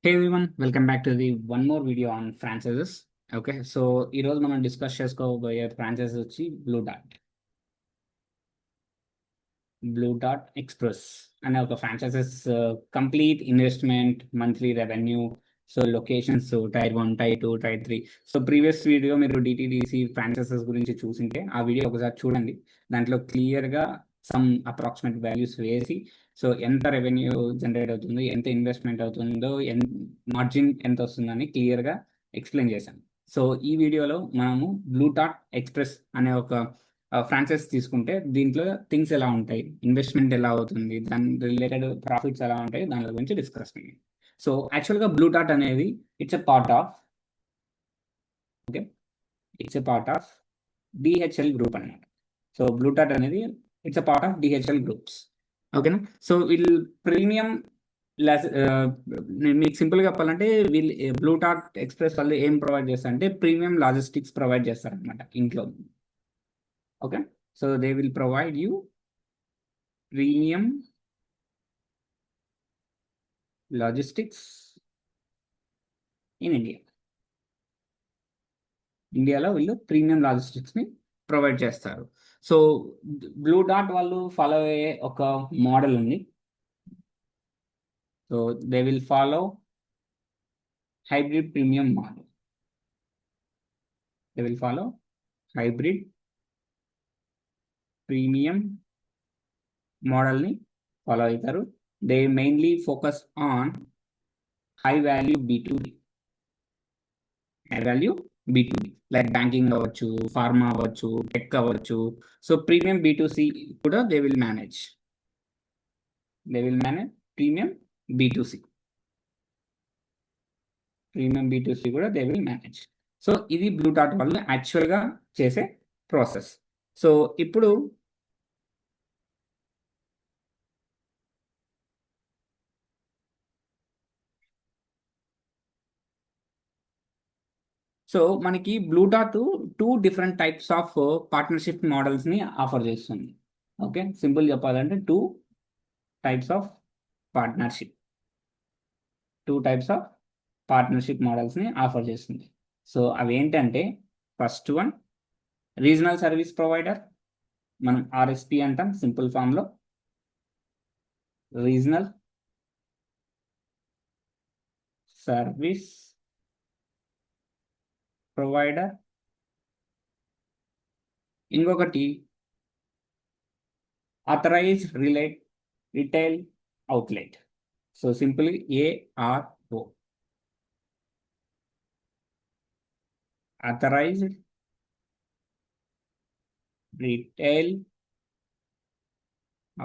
Hey everyone, welcome back to the one more video on franchises. Okay so ఈరోజు మనం discuss చేసుకోబోయే franchise వచ్చి blue dot express అనే ఒక franchises complete investment monthly revenue so locations tier 1 tier 2 tier 3. So previous video మీరు D T D C franchises గురించి చూసింటే ఆ వీడియో ఒకసారి చూడండి. దాంట్లో క్లియర్గా సమ్ అప్రాక్సిమేట్ వాల్యూస్ వేసి సో ఎంత రెవెన్యూ జనరేట్ అవుతుంది, ఎంత ఇన్వెస్ట్మెంట్ అవుతుందో, మార్జిన్ ఎంత వస్తుందని క్లియర్గా ఎక్స్ప్లెయిన్ చేశాను. సో ఈ వీడియోలో మనము బ్లూ డాట్ ఎక్స్ప్రెస్ అనే ఒక ఫ్రాంచైజ్ తీసుకుంటే దీంట్లో థింగ్స్ ఎలా ఉంటాయి, ఇన్వెస్ట్మెంట్ ఎలా అవుతుంది, దాని రిలేటెడ్ ప్రాఫిట్స్ ఎలా ఉంటాయి, దాని గురించి డిస్కస్ చేయండి. సో యాక్చువల్గా బ్లూ డాట్ అనేది it's a part of okay it's a part of DHL group అనమాట. సో బ్లూ డాట్ అనేది it's a part of DHL groups. ఓకేనా. సో వీళ్ళు ప్రీమియం మీకు సింపుల్గా చెప్పాలంటే వీళ్ళు బ్లూ డాట్ ఎక్స్ప్రెస్ వాళ్ళు ఏం ప్రొవైడ్ చేస్తారంటే ప్రీమియం లాజిస్టిక్స్ ప్రొవైడ్ చేస్తారనమాట ఇంట్లో. Okay, so they will provide you premium logistics in ఇండియాలో వీళ్ళు ప్రీమియం లాజిస్టిక్స్ని ప్రొవైడ్ చేస్తారు. సో బ్లూ డాట్ వాళ్ళు ఫాలో అయ్యే ఒక మోడల్ ఉంది. So they will follow hybrid premium model. They will follow hybrid premium మోడల్ని ఫాలో అవుతారు. They mainly focus on high value B2B, high value B2B like banking అవ్వచ్చు, pharma అవ్వచ్చు, tech అవ్వచ్చు. So premium B2C కూడా they will manage premium B2C కూడా they will manage. So ఇది blue dot వాళ్ళు యాక్చువల్గా చేసే ప్రాసెస్. సో ఇప్పుడు సో మనకి blue dot 2 different types of partnership మోడల్స్ని ఆఫర్ చేస్తుంది. ఓకే, సింపుల్ చెప్పాలంటే 2 టైప్స్ ఆఫ్ పార్ట్నర్షిప్ మోడల్స్ని ఆఫర్ చేస్తుంది. సో అవి ఏంటంటే first one regional service provider, మనం RSP అంటాం సింపుల్ ఫామ్లో, రీజనల్ సర్వీస్ ప్రొవైడర్. ఇంకొకటి authorized retail outlet. So simple ARO, authorized retail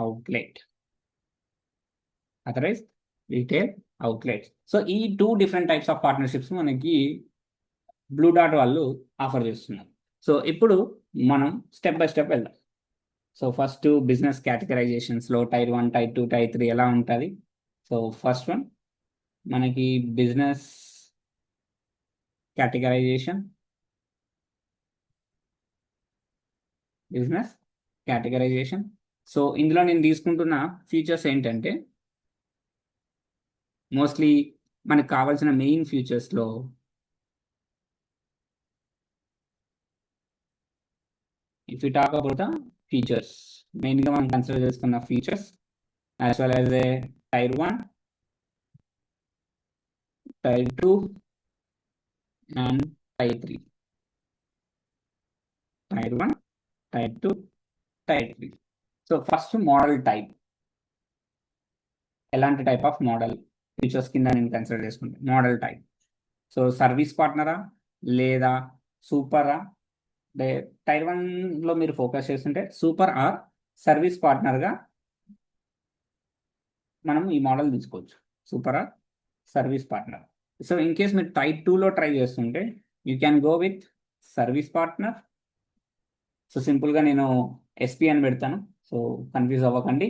outlet. So ఈ 2 డిఫరెంట్ టైప్స్ ఆఫ్ పార్ట్నర్షిప్స్ మనకి బ్లూ డాట్ వాళ్ళు ఆఫర్ చేస్తున్నారు. సో ఇప్పుడు మనం స్టెప్ బై స్టెప్ వెళ్దాం. సో ఫస్ట్ బిజినెస్ కేటగరైజేషన్స్లో టైర్ 1, టైర్ 2, టైర్ 3 ఎలా ఉంటుంది. సో ఫస్ట్ వన్ మనకి బిజినెస్ కేటగరైజేషన్. సో ఇందులో నేను తీసుకుంటున్న ఫీచర్స్ ఏంటంటే మోస్ట్లీ మనకు కావాల్సిన మెయిన్ ఫీచర్స్లో if you talk about the features, మెయిన్గా మనం కన్సిడర్ చేసుకున్న features as well as a tier 1, tier 2 and tier 3. Tier 1, tier 2, tier 3. So first model type, ఎలాంటి టైప్ ఆఫ్ మోడల్ ఫీచర్స్ కింద నేను కన్సిడర్ చేసుకుంటే మోడల్ టైప్. సో సర్వీస్ పార్ట్నరా లేదా సూపరా. Tyre 1లో మీరు focus చేస్తుంటే సూపర్ ఆర్ సర్వీస్ పార్ట్నర్గా మనం ఈ మోడల్ తీసుకోవచ్చు, super or service partner. So in case మీరు టైర్ 2లో ట్రై చేస్తుంటే you can go with service partner. So సింపుల్గా నేను SP అని పెడతాను, సో కన్ఫ్యూజ్ అవ్వకండి.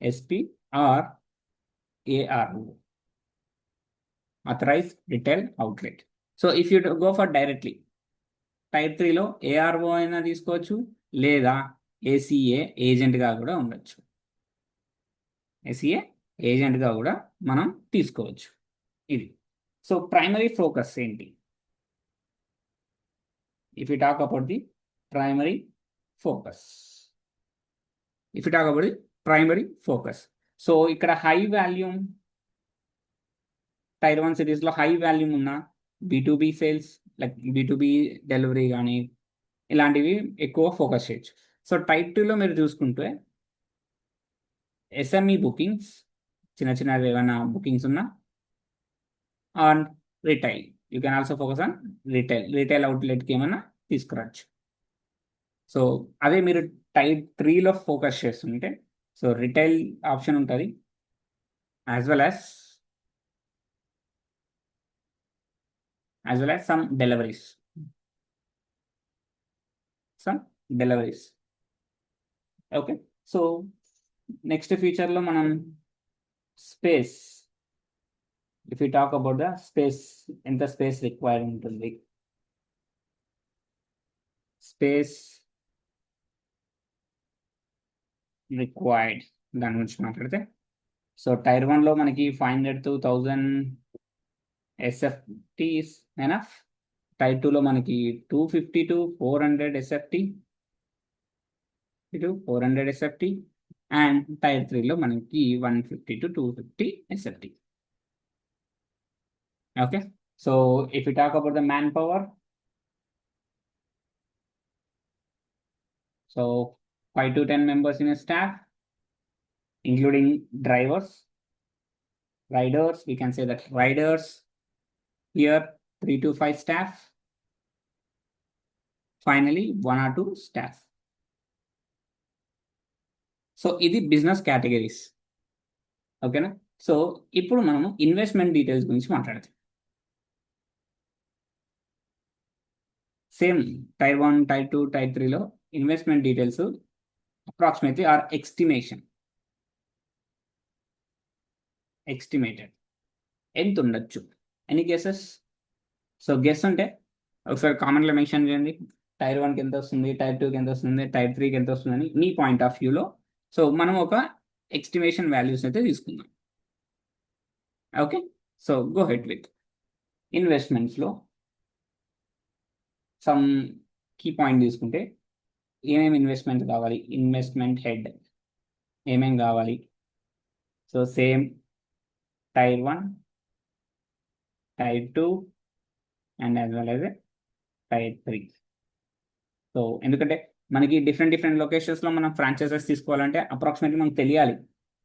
SP or ARO, authorized retail outlet. So if you go for directly tier 3లో ARO అయినా తీసుకోవచ్చు లేదా ఏసీఏ ఏజెంట్గా కూడా ఉండొచ్చు. ఏసీఏ ఏజెంట్గా కూడా మనం తీసుకోవచ్చు. ఇది. సో ప్రైమరీ ఫోకస్ ఏంటి? If you talk about the primary focus, so ఇక్కడ హై వాల్యూమ్ టైర్ 1 సిటీస్లో హై వాల్యూమ్ ఉన్న B2B sales, like B2B delivery కానీ ఇలాంటివి ఎక్కువ ఫోకస్ చేయొచ్చు. సో టైప్ 2లో మీరు చూసుకుంటే SME బుకింగ్స్, చిన్న చిన్నవి ఏమైనా బుకింగ్స్ ఉన్నా, on retail. You can also focus on retail అవుట్లెట్కి ఏమైనా తీసుకురావచ్చు. సో అదే మీరు టైప్ 3లో ఫోకస్ చేస్తుంటే, సో రిటైల్ ఆప్షన్ ఉంటుంది, as well as some deliveries. Okay, so next feature lo manam space. If we talk about the space, enta space required untundi, space required దాని గురించి మాట్లాడితే, సో టైర్ 1లో మనకి 500 to 1000 SFT is enough. Tyre 2లో మనకి 250 to 400 SFT, and tyre 3లో మనకి 150 to 250 SFT. Okay, so if you talk about the man power, so 5 to 10 members in a staff, including riders. We can say that riders here 3 to 5 staff. Finally 1 or 2 staff. So ఇది business categories. ఓకేనా? So ఇప్పుడు మనము investment details గురించి మాట్లాడతాం. Same tier 1, tier 2, tier 3లో investment details approximately or estimated ఎంత ఉండొచ్చు? Any guesses? So guess అంటే ఒకసారి కామెంట్లో మెన్షన్ చేయండి. టైర్ 1కి ఎంత వస్తుంది, టైర్ 2కి ఎంత వస్తుంది, టైర్ 3కి ఎంత వస్తుందని మీ పాయింట్ ఆఫ్ వ్యూలో. సో మనం ఒక ఎస్టిమేషన్ వాల్యూస్ అయితే తీసుకుందాం. Okay, so go ahead with ఇన్వెస్ట్మెంట్స్లో సమ్ కీ పాయింట్ తీసుకుంటే ఏమేమి ఇన్వెస్ట్మెంట్ కావాలి, ఇన్వెస్ట్మెంట్ హెడ్ ఏమేమి కావాలి. So same tier 1, tier 2 and as well as tier 3. So ఎందుకంటే మనకి డిఫరెంట్ లొకేషన్స్లో మనం ఫ్రాంచైజెస్ తీసుకోవాలంటే అప్రాక్సిమేట్లీ మనకు తెలియాలి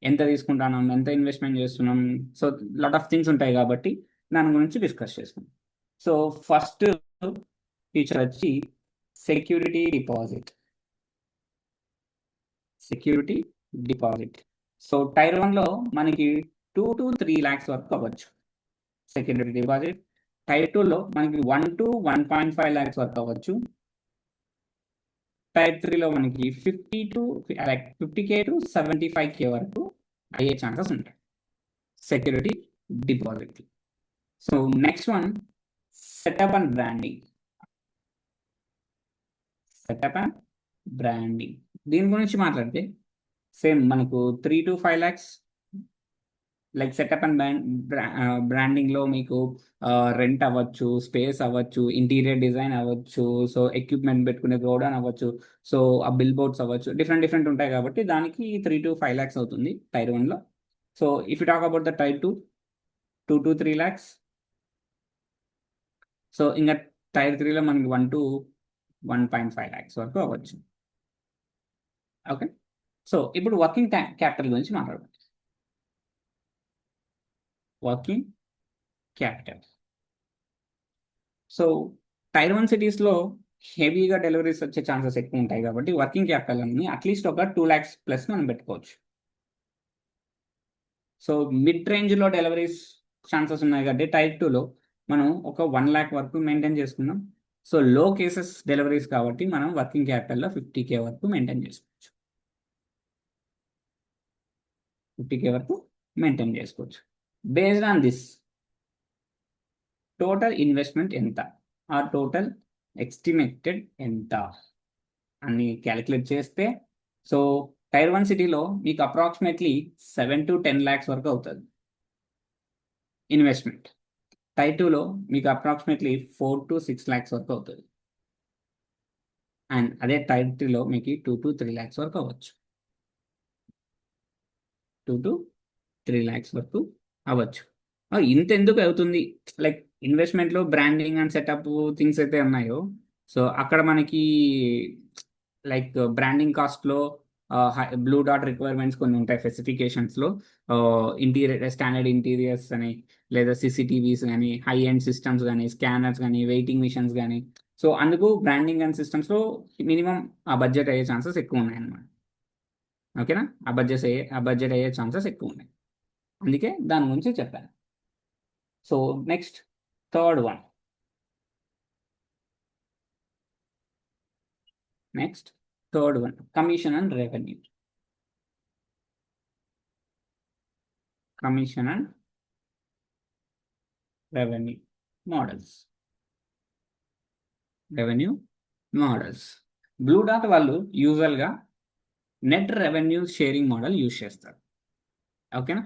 ఎంత తీసుకుంటున్నాం, ఎంత ఇన్వెస్ట్మెంట్ చేస్తున్నాం. సో లాట్ ఆఫ్ థింగ్స్ ఉంటాయి కాబట్టి దాని గురించి డిస్కస్ చేసుకుందాం. సో ఫస్ట్ ఫీచర్ వచ్చి సెక్యూరిటీ డిపాజిట్. సో టైర్ 1లో మనకి 2 to 3 lakhs వరకు అవ్వచ్చు సెక్యూరిటీ డిపాజిట్. టైర్ 2లో మనకి 1 to 1.5 lakhs వరకు అవ్వచ్చు. టైర్ 3లో మనకి 50K to 75K వరకు అయ్యే ఛాన్సెస్ ఉంటాయి security deposit. So next one setup and branding. దీని గురించి మాట్లాడితే సేమ్ మనకు 3 to 5 lakhs like setup and బ్రాండింగ్లో మీకు రెంట్ అవ్వచ్చు, స్పేస్ అవ్వచ్చు, ఇంటీరియర్ డిజైన్ అవ్వచ్చు, సో ఎక్విప్మెంట్ పెట్టుకునే గోడౌన్ అవ్వచ్చు, సో ఆ బిల్ బోర్డ్స్ అవ్వచ్చు, డిఫరెంట్ ఉంటాయి కాబట్టి దానికి 3 to 5 lakhs అవుతుంది టైర్ 1లో. So if you talk about the tier 2, 2 to 3 lakhs. సో ఇంకా టైర్ 3లో మనకి 1 to 1.5 lakhs వరకు అవ్వచ్చు. ఓకే, సో ఇప్పుడు వర్కింగ్ క్యాపిటల్ గురించి మాట్లాడవచ్చు. వర్కింగ్ క్యాపిటల్, సో టైర్ 1 సిటీస్లో హెవీగా డెలివరీస్ వచ్చే ఛాన్సెస్ ఎక్కువ ఉంటాయి కాబట్టి వర్కింగ్ క్యాపిటల్ అని అట్లీస్ట్ ఒక 2 lakhs ప్లస్ మనం పెట్టుకోవచ్చు. సో మిడ్ రేంజ్లో డెలివరీస్ ఛాన్సెస్ ఉన్నాయి కాబట్టి టైర్ 2లో మనం ఒక 1 lakh వరకు మెయింటైన్ చేసుకున్నాం. సో లో కేసెస్ డెలివరీస్ కాబట్టి మనం వర్కింగ్ క్యాపిటల్లో 50K వరకు మెయింటైన్ చేసుకోవచ్చు. 50K వరకు మెయింటైన్ చేసుకోవచ్చు. Based on this total investment ఎంత, ఆ టోటల్ ఎస్టిమేటెడ్ ఎంత అని క్యాలిక్యులేట్ చేస్తే సో టైర్ 1 సిటీలో మీకు అప్రాక్సిమేట్లీ 7 to 10 lakhs వరకు అవుతుంది ఇన్వెస్ట్మెంట్. టైర్ 2లో మీకు అప్రాక్సిమేట్లీ 4 to 6 lakhs వరకు అవుతుంది. అండ్ అదే టైర్ 3లో మీకు 2 to 3 lakhs వరకు అవ్వచ్చు. 2 to 3 lakhs వరకు అవ్వచ్చు. ఇంత ఎందుకు అవుతుంది? లైక్ ఇన్వెస్ట్మెంట్లో బ్రాండింగ్ అండ్ సెటప్ థింగ్స్ అయితే ఉన్నాయో, సో అక్కడ మనకి లైక్ బ్రాండింగ్ కాస్ట్లో బ్లూ డాట్ రిక్వైర్మెంట్స్ కొన్ని ఉంటాయి స్పెసిఫికేషన్స్లో. ఇంటీరియర్ స్టాండర్డ్ ఇంటీరియర్స్ అని, లేదా CCTVs కానీ, హై ఎండ్ సిస్టమ్స్ కానీ, స్కానర్స్ కానీ, వెయిటింగ్ మిషన్స్ కానీ. సో అందుకు బ్రాండింగ్ అండ్ సిస్టమ్స్లో మినిమం ఆ బడ్జెట్ అయ్యే ఛాన్సెస్ ఎక్కువ ఉన్నాయి అన్నమాట. ఓకేనా? ఆ బడ్జెట్ అయ్యే ఛాన్సెస్ ఎక్కువ ఉన్నాయి. అందుకే దాని గురించి చెప్పాను. So next third one. Commission and revenue. Commission and revenue models. Blue dot వాళ్ళు యూజువల్గా net revenue sharing model use చేస్తారు. ఓకేనా?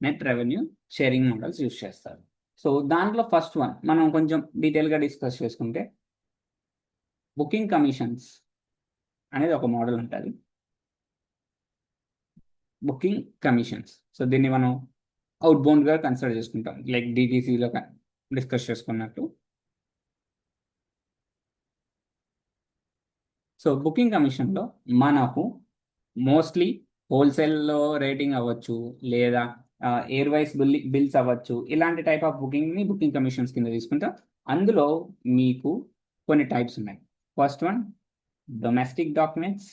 Net revenue sharing models use చేస్తారు. సో దాంట్లో ఫస్ట్ వన్ మనం కొంచెం డీటెయిల్గా డిస్కస్ చేసుకుంటే, బుకింగ్ కమిషన్స్ అనేది ఒక మోడల్ ఉంటుంది. Booking commissions. సో దీన్ని మనం అవుట్ బౌండ్గా కన్సిడర్ చేసుకుంటాం, లైక్ DTCలో డిస్కస్ చేసుకున్నట్టు. సో బుకింగ్ కమిషన్లో మనకు మోస్ట్లీ హోల్సేల్లో రేటింగ్ అవ్వచ్చు, లేదా ఎయిర్వైస్ బిల్స్ అవ్వచ్చు. ఇలాంటి టైప్ ఆఫ్ బుకింగ్ కమిషన్స్ కింద తీసుకుంటాం. అందులో మీకు కొన్ని టైప్స్ ఉన్నాయి. First one domestic documents.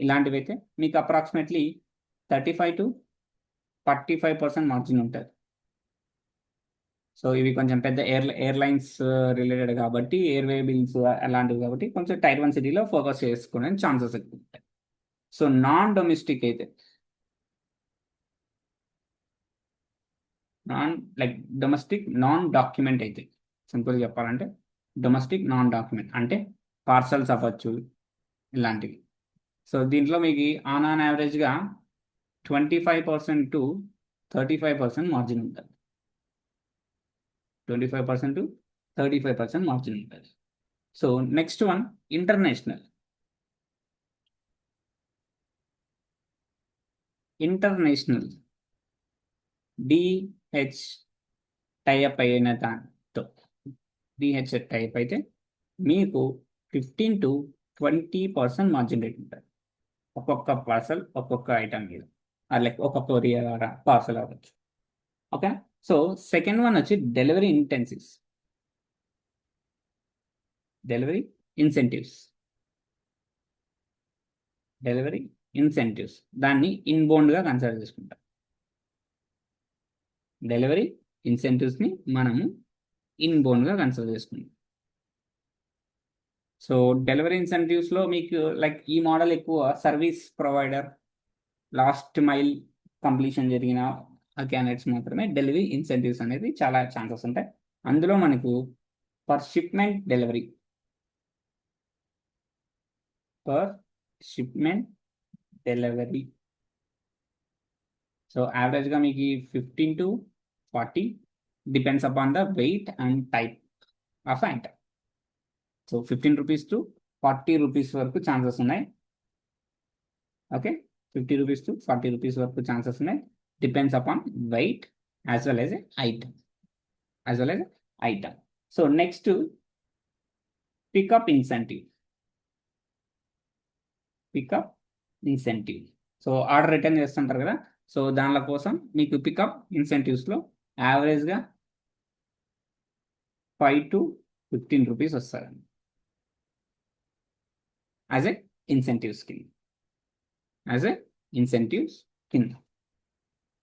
ఇలాంటివి అయితే మీకు అప్రాక్సిమేట్లీ 35 to 45% మార్జిన్ ఉంటుంది. సో ఇవి కొంచెం పెద్ద ఎయిర్లైన్స్ రిలేటెడ్ కాబట్టి, ఎయిర్వే బిల్స్ అలాంటివి కాబట్టి కొంచెం టైర్ 1 సిటీలో ఫోకస్ చేసుకునే ఛాన్సెస్ ఎక్కువ ఉంటాయి. సో నాన్ డొమెస్టిక్ అయితే డొమెస్టిక్ నాన్ డాక్యుమెంట్ అయితే, సింపుల్గా చెప్పాలంటే డొమెస్టిక్ నాన్ డాక్యుమెంట్ అంటే పార్సల్స్ అవ్వచ్చు, ఇలాంటివి. సో దీంట్లో మీకు ఆన్ యావరేజ్గా 25% to 35% మార్జిన్ ఉంటుంది. 25% to 35% మార్జిన్ ఉంటుంది. So next one international DH tie up అయిన దాంతో, డిహెచ్ టైప్ అయితే మీకు 15 to 20% మార్జిన్ రేట్ ఉంటుంది. ఒక్కొక్క పార్సల్ ఒక్కొక్క ఐటమ్ మీద, లైక్ ఒక్కొక్క కొరియర్ పార్సల్ అవ్వచ్చు. ఓకే. సో సెకండ్ వన్ వచ్చి డెలివరీ ఇన్సెంటివ్స్. దాన్ని ఇన్బౌండ్గా కన్సిడర్ చేసుకుంటాం. డెలివరీ ఇన్సెంటివ్స్ని మనము ఇన్బౌండ్గా కన్సిడర్ చేసుకుంటాం. సో డెలివరీ ఇన్సెంటివ్స్లో మీకు లైక్ ఈ మోడల్ ఎక్కువ service provider, last mile completion జరిగిన క్యాండిడేట్స్ మాత్రమే డెలివరీ ఇన్సెంటివ్స్ అనేది చాలా ఛాన్సెస్ ఉంటాయి. అందులో మనకు పర్ షిప్మెంట్ డెలివరీ సో యావరేజ్గా మీకు 15 to 40 depends upon the weight and type of item. So 15 rupees to 40 rupees వరకు ఛాన్సెస్ ఉన్నాయి. ఓకే, 50 rupees to 40 rupees వరకు ఛాన్సెస్ ఉన్నాయి. Depends upon weight as well as item. So next pickup incentive. So order return చేస్తుంటారు కదా, so దానిల కోసం మీకు pickup ఇన్సెంటివ్స్లో యావరేజ్గా 5 to 15 rupees వస్తారండి యాజ్ ఏ ఇన్సెంటివ్స్ కింద.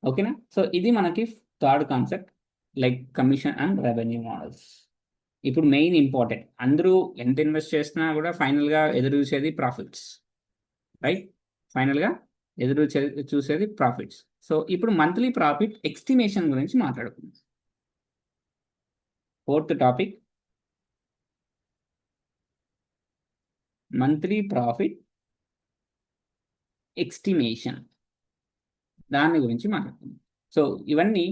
ఓకేనా? సో ఇది మనకి third concept, like commission and revenue models. ఇప్పుడు మెయిన్ ఇంపార్టెంట్, అందరూ ఎంత ఇన్వెస్ట్ చేసినా కూడా ఫైనల్గా ఎదురు చూసేది ప్రాఫిట్స్, రైట్? ఫైనల్గా ఎదురు చూసేది ప్రాఫిట్స్. సో ఇప్పుడు మంత్లీ ప్రాఫిట్ ఎస్టిమేషన్ గురించి మాట్లాడుకుందాం. Fourth topic monthly profit estimation, దాని గురించి మాట్లాడుకుందాం. సో ఇవన్నీ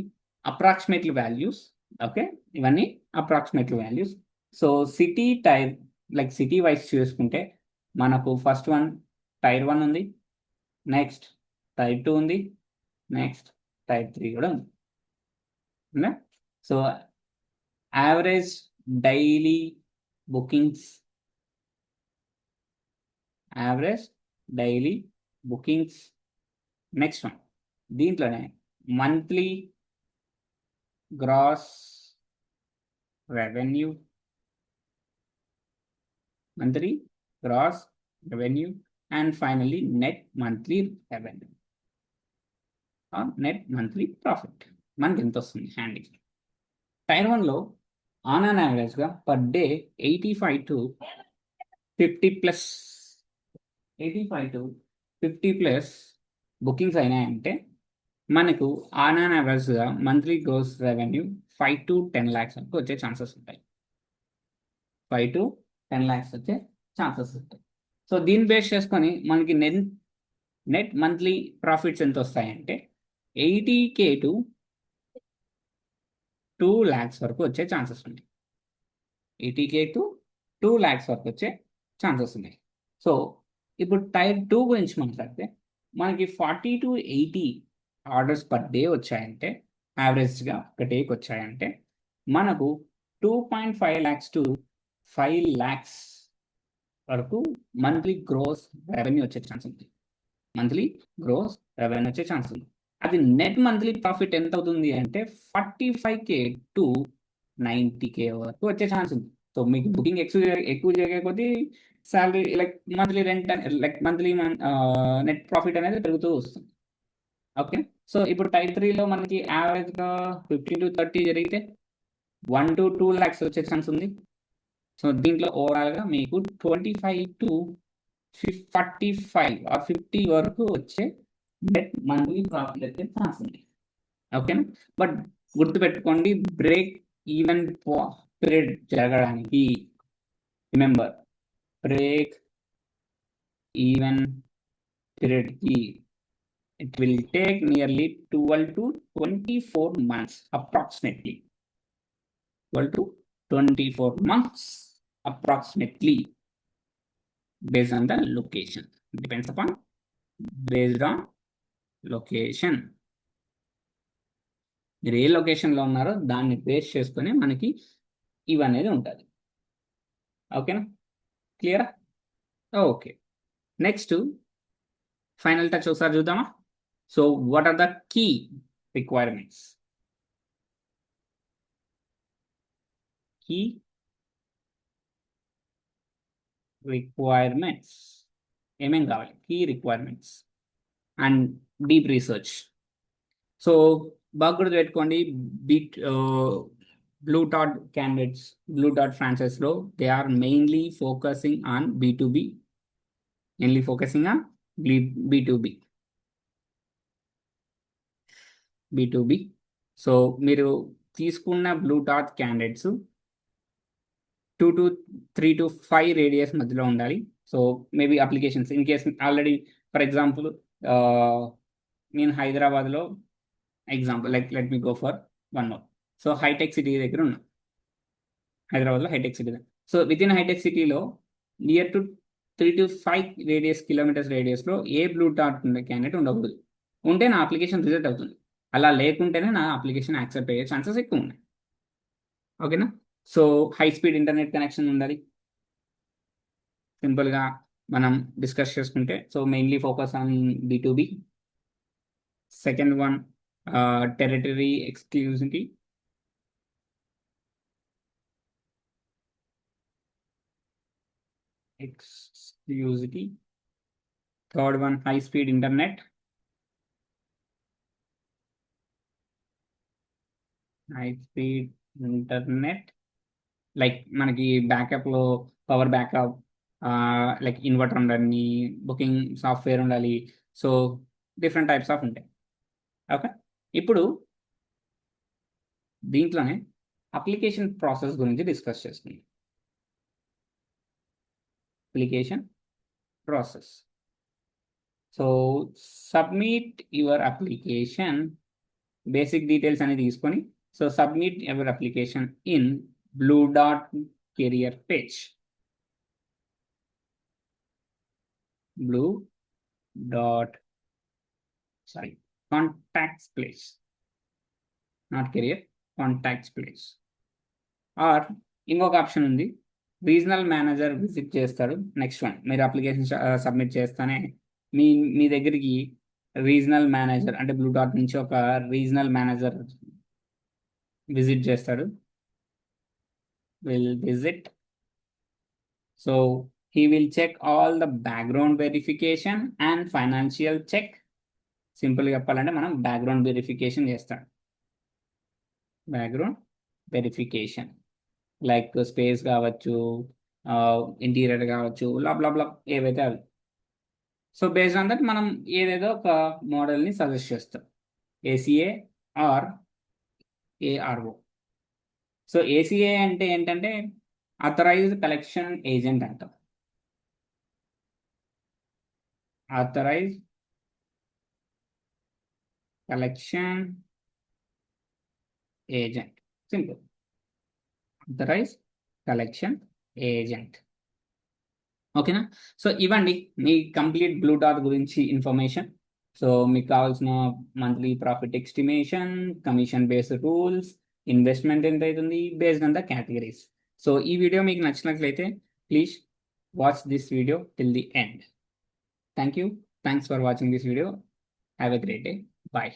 అప్రాక్సిమేట్లీ వాల్యూస్. ఓకే, ఇవన్నీ approximately values. So city tier, like city wise చూసుకుంటే మనకు ఫస్ట్ వన్ టైర్ 1 ఉంది, నెక్స్ట్ టైర్ 2 ఉంది, నెక్స్ట్ టైర్ 3 కూడా ఉంది. So average daily bookings, average daily bookings. Next one దీంట్లోనే monthly gross revenue, monthly gross revenue, and finally net monthly revenue or net monthly profit. మనకి ఎంత వస్తుంది హ్యాండింగ్. Tier 1లో ఆన్ అన్ యావరేజ్గా per day 85 to 50 plus, 85 to 50 plus bookings అయినాయంటే మనకు on an యావరేజ్గా monthly gross revenue 5 to 10 lakhs వరకు వచ్చే ఛాన్సెస్ ఉంటాయి. 5 to 10 lakhs వచ్చే ఛాన్సెస్ ఉంటాయి. సో దీన్ని బేస్ చేసుకొని మనకి నెట్ మంత్లీ ప్రాఫిట్స్ ఎంత వస్తాయంటే 80K to 2 lakhs వరకు వచ్చే ఛాన్సెస్ ఉన్నాయి. 80K to 2 lakhs వరకు వచ్చే ఛాన్సెస్ ఉన్నాయి. సో ఇప్పుడు టైర్ 2 గురించి మాట్లాడితే మనకి 40 to 80 ఆర్డర్స్ పర్ డే వచ్చాయంటే, యావరేజ్గా ఒక డేకి వచ్చాయంటే మనకు 2.5 lakhs to 5 lakhs వరకు మంత్లీ గ్రోస్ రెవెన్యూ వచ్చే ఛాన్స్ ఉంది. మంత్లీ గ్రోస్ రెవెన్యూ వచ్చే ఛాన్స్ ఉంది. అది నెట్ మంత్లీ ప్రాఫిట్ ఎంత అవుతుంది అంటే 45K to 90K వరకు వచ్చే ఛాన్స్ ఉంది. సో మీకు బుకింగ్ ఎక్కువ జరిగే కొద్దీ salary, like monthly rent, like monthly net profit అనేది పెరుగుతూ వస్తుంది. ఓకే, సో ఇప్పుడు టైర్ 3లో మనకి యావరేజ్గా 15 to 30 జరిగితే 1 to 2 lakhs వచ్చే ఛాన్స్ ఉంది. సో దీంట్లో ఓవరాల్గా మీకు 25 to 45 or 50 వరకు వచ్చే నెట్ మంత్లీ ప్రాఫిట్ వచ్చే ఛాన్స్ ఉంది. ఓకేనా, బట్ గుర్తుపెట్టుకోండి, బ్రేక్ ఈవెన్ పీరియడ్ జరగడానికి, రిమెంబర్, బ్రేక్ ఈవెన్ పీరియడ్కి it will take nearly 12 to 24 months approximately. 12 to 24 months approximately, based on the location. Depends upon, based on location. మీరు ఏ లొకేషన్లో ఉన్నారో దాన్ని బేస్ చేసుకొని మనకి ఇవనేది ఉంటుంది. ఓకేనా, క్లియరా? ఓకే, నెక్స్ట్ ఫైనల్ టచ్ ఒకసారి చూద్దామా. So what are the key requirements? Key requirements ఏమేం కావాలి? Key requirements and deep research. So బాగా గుర్తుపెట్టుకోండి, blue dot candidates, blue dot ఫ్రాంచైజ్లో they are mainly focusing on B2B, mainly focusing on B2B. So మీరు తీసుకున్న blue dot candidates 2 to 3 to 5 radius మధ్యలో ఉండాలి. So maybe applications in case already, for example నేను హైదరాబాద్లో example, like let me go for 1 more. So హైటెక్ సిటీ దగ్గర ఉన్నా, హైదరాబాద్లో హైటెక్ సిటీ. సో విత్ ఇన్ హైటెక్ సిటీలో నియర్ టు 3 to 5 కిలోమీటర్స్ రేడియస్లో ఏ బ్లూ డాట్ క్యాండిడేట్ ఉండకూడదు. ఉంటే నా అప్లికేషన్ రిజెక్ట్ అవుతుంది. అలా లేకుంటేనే నా అప్లికేషన్ యాక్సెప్ట్ అయ్యే ఛాన్సెస్ ఎక్కువ ఉన్నాయి. ఓకేనా, so high speed internet connection ఉండాలి. సింపుల్గా మనం డిస్కస్ చేసుకుంటే, so mainly focus on B2B. Second one territory exclusivity. Third one high speed internet. High speed internet, like మనకి బ్యాకప్లో పవర్ బ్యాకప్, లైక్ ఇన్వర్టర్ ఉండాలి, బుకింగ్ సాఫ్ట్వేర్ ఉండాలి. సో డిఫరెంట్ టైప్స్ ఆఫ్ ఉంటాయి. Okay, ఇప్పుడు దీంట్లోనే అప్లికేషన్ ప్రాసెస్ గురించి discuss చేసుకుందాం. application process. So submit your application, basic details అనేది తీసుకొని, so submit your application in Blue Dot career page. Blue Dot, sorry, contacts place, not career, contacts place. Or ఇంకొక option ఉంది, regional manager visit చేస్తాడు. Next one, మీరు application submit చేస్తానే మీ దగ్గరికి regional manager అంటే బ్లూ డాట్ నుంచి ఒక రీజనల్ మేనేజర్ విజిట్ చేస్తాడు, will visit. So he will check all the background verification and financial check. సింపుల్గా చెప్పాలంటే మనం బ్యాక్గ్రౌండ్ వెరిఫికేషన్ చేస్తాం. బ్యాక్గ్రౌండ్ వెరిఫికేషన్ లైక్ స్పేస్ కావచ్చు, ఇంటీరియర్ కావచ్చు, లాబ్ ఏవైతే అవి. సో బేస్డ్ ఆన్ దట్ మనం ఏదేదో ఒక మోడల్ని సజెస్ట్ చేస్తాం, A C A or A R O. So A C A అంటే ఏంటంటే ఆథరైజ్డ్ కలెక్షన్ ఏజెంట్ అంటాం. Authorised collection agent, simple, authorised collection agent. ఓకేనా? సో ఇవ్వండి మీ కంప్లీట్ బ్లూ డాట్ గురించి ఇన్ఫర్మేషన్. సో మీకు కావాల్సిన monthly profit estimation, commission based rules, investment ఎంత అవుతుంది based on the categories. So ఈ వీడియో మీకు నచ్చినట్లయితే please watch this video till the end. Thank you. Thanks for watching this video. Have a great day. Bye.